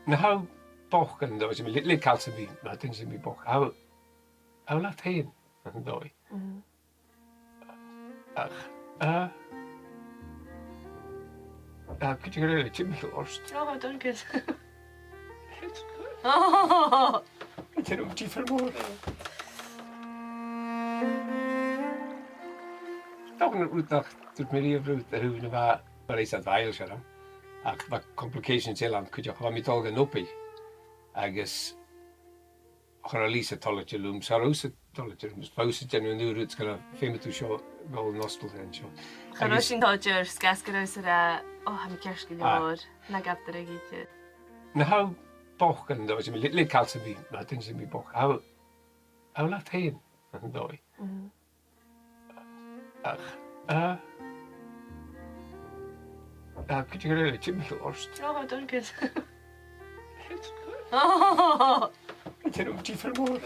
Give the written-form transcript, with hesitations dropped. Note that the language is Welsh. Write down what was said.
Na how boch yn dod, sy'n lit cael sy'n fi, na dyn sy'n mi boch. How laat heen yn dod. Could you get a chimney lost? Oh, don't get. Oh! It's an empty for more. Toch een route dag, doet me die route, hoe we waar is dat weil zijn. Ach, wat complications heel aan, kun je gewoon met al gaan oppie. Agus, gewoon Lisa tolletje loom, Sarosa tolletje loom, pauze ten een uur, het kan veel te show, wel nostal en zo. Gaan we Dodger, skaskeroos er, oh, heb ik kerst gehoord, na gab er een gietje. Na how boch yn dod, sy'n lit cael sy'n fi, na dyn sy'n mi boch. How laat heen yn dod. Could you get a chimney lost? Oh, don't get. Oh! It's an empty for more.